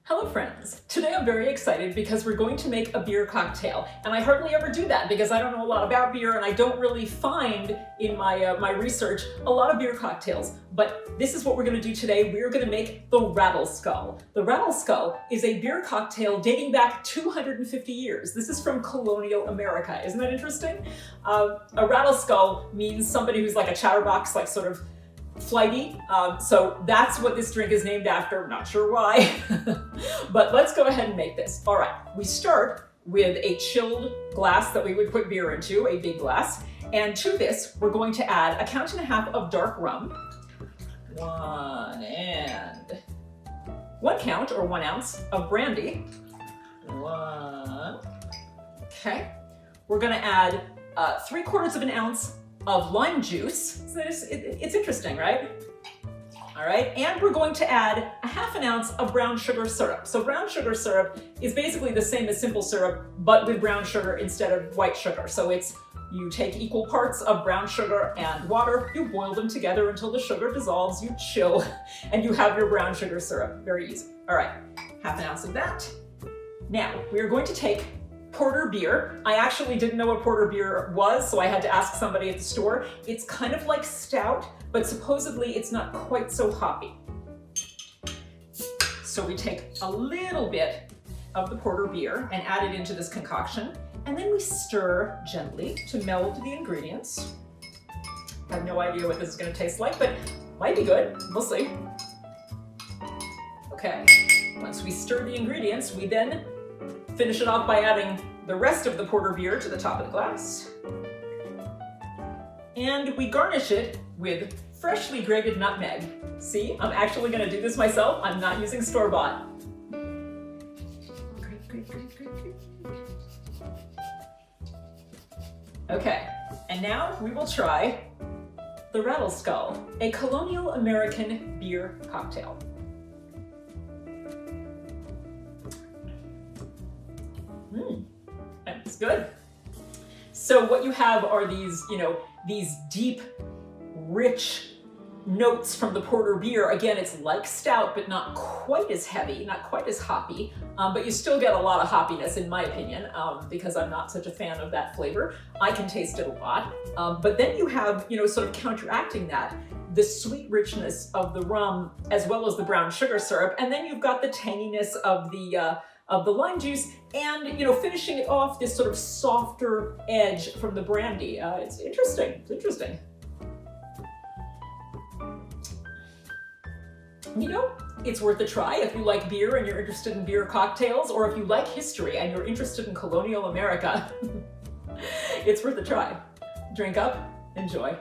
Hello friends! Today I'm very excited because we're going to make a beer cocktail, and I hardly ever do that because I don't know a lot about beer and I don't really find in my research a lot of beer cocktails. But this is what we're going to do today. We're going to make the Rattle-Skull. The Rattle-Skull is a beer cocktail dating back 250 years. This is from colonial America. Isn't that interesting? A Rattle-Skull means somebody who's like a chatterbox, like sort of flighty, so that's what this drink is named after. Not sure why, but let's go ahead and make this. All right, we start with a chilled glass that we would put beer into, a big glass, and to this we're going to add 1.5 counts of dark rum, 1 count or 1 ounce of brandy, okay. We're going to add 3/4 ounce of lime juice. So it's interesting, right? All right, and we're going to add 1/2 ounce of brown sugar syrup. So brown sugar syrup is basically the same as simple syrup, but with brown sugar instead of white sugar. So you take equal parts of brown sugar and water, you boil them together until the sugar dissolves, you chill, and you have your brown sugar syrup. Very easy. All right, 1/2 ounce of that. Now, we are going to take porter beer. I actually didn't know what porter beer was, so I had to ask somebody at the store. It's kind of like stout, but supposedly it's not quite so hoppy. So we take a little bit of the porter beer and add it into this concoction, and then we stir gently to meld the ingredients. I have no idea what this is going to taste like, but might be good. We'll see. Okay, once we stir the ingredients, we then finish it off by adding the rest of the porter beer to the top of the glass. And we garnish it with freshly grated nutmeg. See, I'm actually going to do this myself. I'm not using store-bought. Great. Okay, and now we will try the Rattle-Skull, a colonial American beer cocktail. It's good. So what you have are these, these deep, rich notes from the porter beer. Again, it's like stout, but not quite as heavy, not quite as hoppy, but you still get a lot of hoppiness in my opinion, because I'm not such a fan of that flavor. I can taste it a lot. But then you have, sort of counteracting that, the sweet richness of the rum as well as the brown sugar syrup. And then you've got the tanginess of the lime juice, and finishing it off, this sort of softer edge from the brandy. It's interesting. It's interesting. It's worth a try if you like beer and you're interested in beer cocktails, or if you like history and you're interested in colonial America. It's worth a try. Drink up, enjoy.